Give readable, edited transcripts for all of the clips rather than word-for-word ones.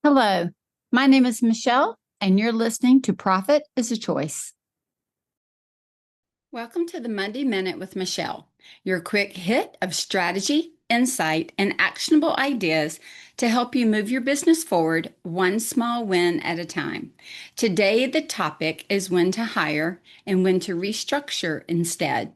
Hello, my name is Michele, and you're listening to Profit is a Choice. Welcome to the Monday Minute with Michele, your quick hit of strategy, insight, and actionable ideas to help you move your business forward one small win at a time. Today, the topic is when to hire and when to restructure instead.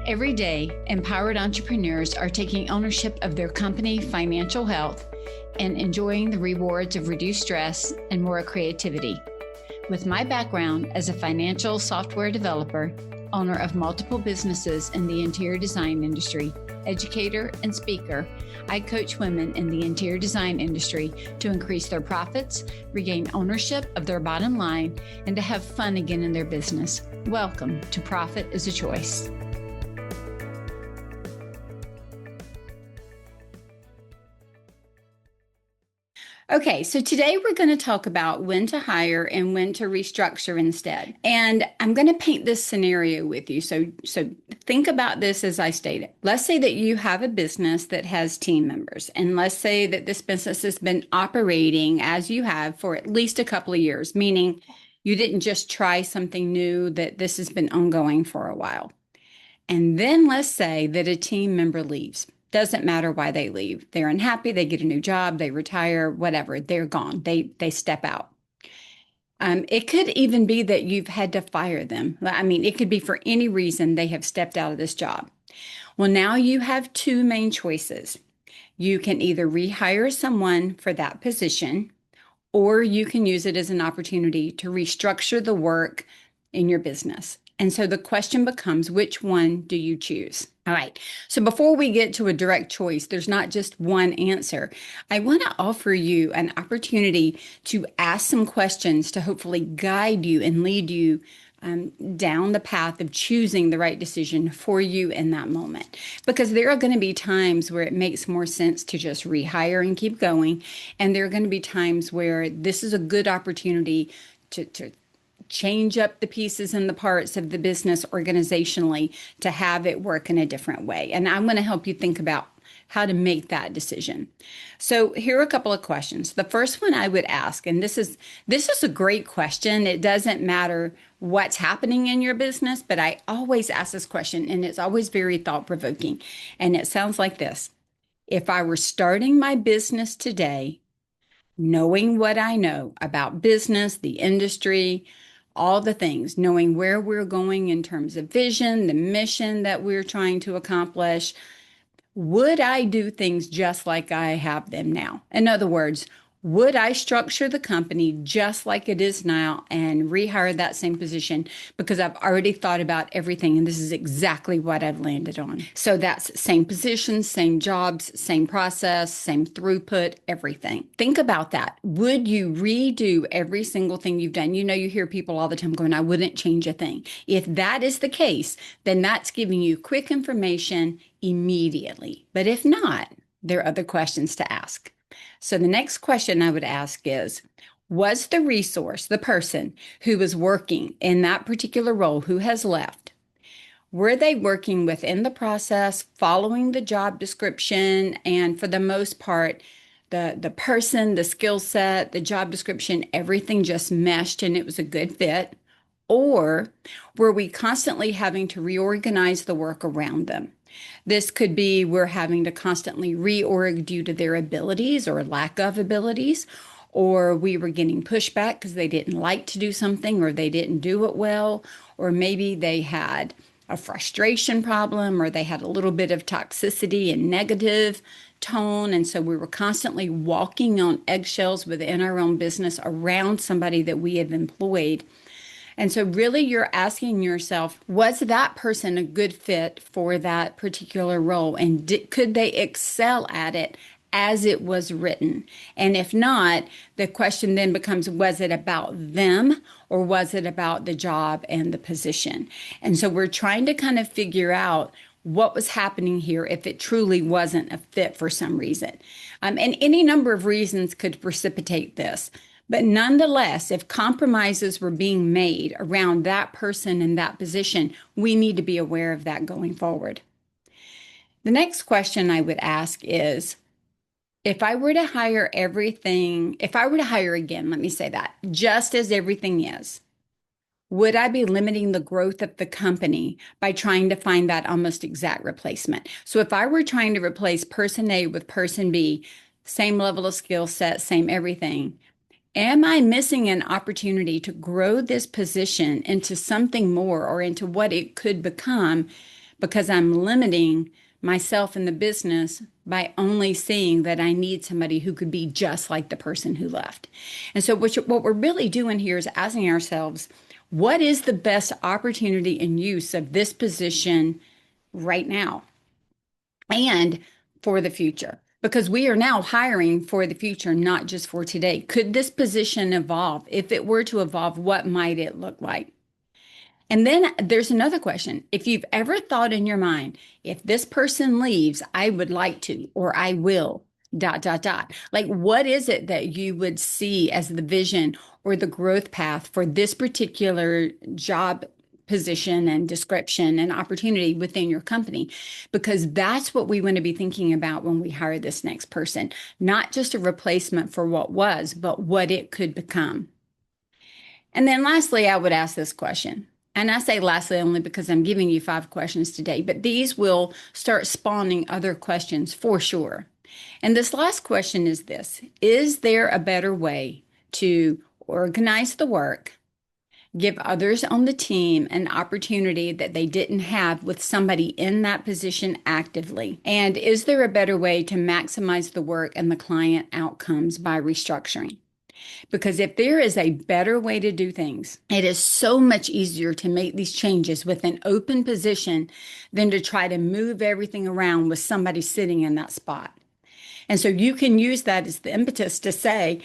Every day, empowered entrepreneurs are taking ownership of their company financial health and enjoying the rewards of reduced stress and more creativity. With my background as a financial software developer, owner of multiple businesses in the interior design industry, educator, and speaker, I coach women in the interior design industry to increase their profits, regain ownership of their bottom line, and to have fun again in their business. Welcome to Profit is a Choice. Okay, so today we're going to talk about when to hire and when to restructure instead. And I'm going to paint this scenario with you. So think about this as I stated. Let's say that you have a business that has team members, and let's say that this business has been operating as you have for at least a couple of years, meaning you didn't just try something new, that this has been ongoing for a while. And then let's say that a team member leaves. Doesn't matter why they leave. They're unhappy, they get a new job, they retire, whatever, they're gone. They step out. It could even be that you've had to fire them. I mean, it could be for any reason they have stepped out of this job. Well, now you have two main choices. You can either rehire someone for that position, or you can use it as an opportunity to restructure the work in your business. And so the question becomes, which one do you choose? All right. So before we get to a direct choice, there's not just one answer. I want to offer you an opportunity to ask some questions to hopefully guide you and lead you down the path of choosing the right decision for you in that moment. Because there are going to be times where it makes more sense to just rehire and keep going. And there are going to be times where this is a good opportunity to change up the pieces and the parts of the business organizationally to have it work in a different way. And I'm going to help you think about how to make that decision. So here are a couple of questions. The first one I would ask, and this is a great question. It doesn't matter what's happening in your business, but I always ask this question, and it's always very thought-provoking. And it sounds like this. If I were starting my business today, knowing what I know about business, the industry, all the things, knowing where we're going in terms of vision, the mission that we're trying to accomplish, would I do things just like I have them now? In other words, would I structure the company just like it is now and rehire that same position because I've already thought about everything and this is exactly what I've landed on? So that's same position, same jobs, same process, same throughput, everything. Think about that. Would you redo every single thing you've done? You know, you hear people all the time going, I wouldn't change a thing. If that is the case, then that's giving you quick information immediately. But if not, there are other questions to ask. So the next question I would ask is, was the resource, the person who was working in that particular role who has left, were they working within the process, following the job description, and for the most part, the person, the skill set, the job description, everything just meshed and it was a good fit? Or were we constantly having to reorganize the work around them? This could be we're having to constantly reorg due to their abilities or lack of abilities, or we were getting pushback because they didn't like to do something or they didn't do it well, or maybe they had a frustration problem or they had a little bit of toxicity and negative tone. And so we were constantly walking on eggshells within our own business around somebody that we have employed. And so really you're asking yourself, was that person a good fit for that particular role? And could they excel at it as it was written? And if not, the question then becomes, was it about them or was it about the job and the position? And so we're trying to kind of figure out what was happening here if it truly wasn't a fit for some reason. And any number of reasons could precipitate this. But nonetheless, if compromises were being made around that person in that position, we need to be aware of that going forward. The next question I would ask is, if I were to hire everything, if I were to hire again, let me say that, just as everything is, would I be limiting the growth of the company by trying to find that almost exact replacement? So if I were trying to replace person A with person B, same level of skill set, same everything, am I missing an opportunity to grow this position into something more or into what it could become because I'm limiting myself in the business by only seeing that I need somebody who could be just like the person who left? And so what we're really doing here is asking ourselves, what is the best opportunity and use of this position right now and for the future? Because we are now hiring for the future, not just for today. Could this position evolve? If it were to evolve, what might it look like? And then there's another question. If you've ever thought in your mind, if this person leaves, I would like to, or I will, dot, dot, dot. Like, what is it that you would see as the vision or the growth path for this particular job position and description and opportunity within your company? Because that's what we want to be thinking about when we hire this next person, not just a replacement for what was, but what it could become. And then lastly, I would ask this question. And I say lastly only because I'm giving you 5 questions today, but these will start spawning other questions for sure. And this last question is this: is there a better way to organize the work, give others on the team an opportunity that they didn't have with somebody in that position actively? And is there a better way to maximize the work and the client outcomes by restructuring? Because if there is a better way to do things, it is so much easier to make these changes with an open position than to try to move everything around with somebody sitting in that spot. And so you can use that as the impetus to say,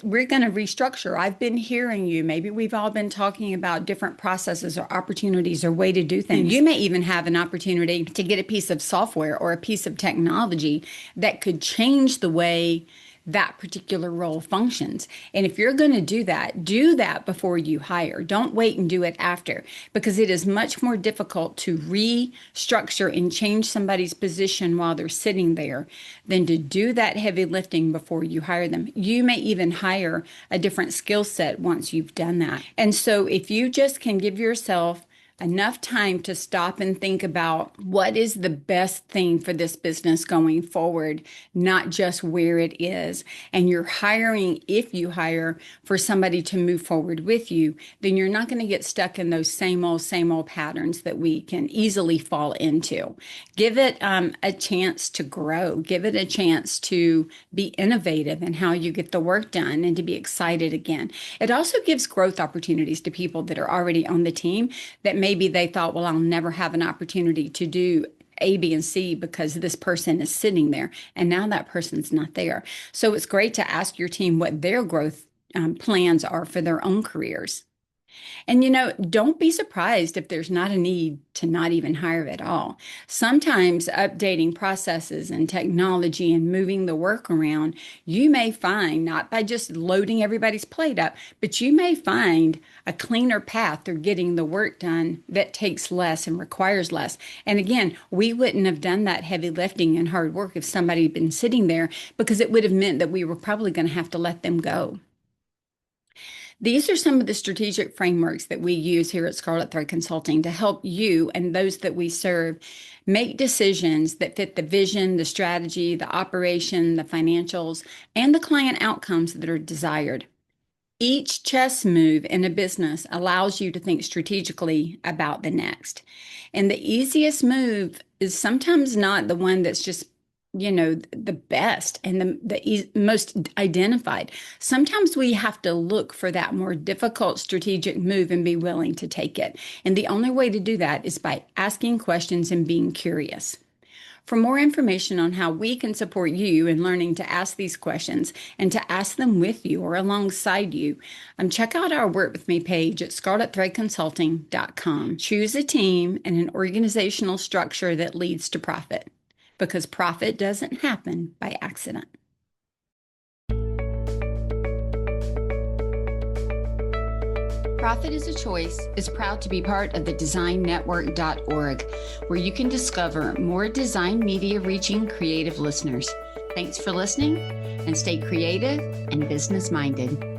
we're going to restructure. I've been hearing you. Maybe we've all been talking about different processes or opportunities or way to do things. You may even have an opportunity to get a piece of software or a piece of technology that could change the way that particular role functions. And if you're going to do that before you hire. Don't wait and do it after, because it is much more difficult to restructure and change somebody's position while they're sitting there than to do that heavy lifting before you hire them. You may even hire a different skill set once you've done that. And so if you just can give yourself enough time to stop and think about what is the best thing for this business going forward, not just where it is. And you're hiring, if you hire for somebody to move forward with you, then you're not going to get stuck in those same old patterns that we can easily fall into. Give it a chance to grow. Give it a chance to be innovative in how you get the work done and to be excited again. It also gives growth opportunities to people that are already on the team that maybe they thought, well, I'll never have an opportunity to do A, B, and C because this person is sitting there. And now that person's not there. So it's great to ask your team what their growth plans are for their own careers. And don't be surprised if there's not a need to not even hire at all. Sometimes updating processes and technology and moving the work around, you may find, not by just loading everybody's plate up, but you may find a cleaner path through getting the work done that takes less and requires less. And again, we wouldn't have done that heavy lifting and hard work if somebody had been sitting there, because it would have meant that we were probably going to have to let them go. These are some of the strategic frameworks that we use here at Scarlet Thread Consulting to help you and those that we serve make decisions that fit the vision, the strategy, the operation, the financials, and the client outcomes that are desired. Each chess move in a business allows you to think strategically about the next. And the easiest move is sometimes not the one that's just the best and the most identified. Sometimes we have to look for that more difficult strategic move and be willing to take it. And the only way to do that is by asking questions and being curious. For more information on how we can support you in learning to ask these questions and to ask them with you or alongside you, check out our Work With Me page at scarletthreadconsulting.com. Choose a team and an organizational structure that leads to profit, because profit doesn't happen by accident. Profit is a Choice is proud to be part of the designnetwork.org, where you can discover more design media reaching creative listeners. Thanks for listening, and stay creative and business minded.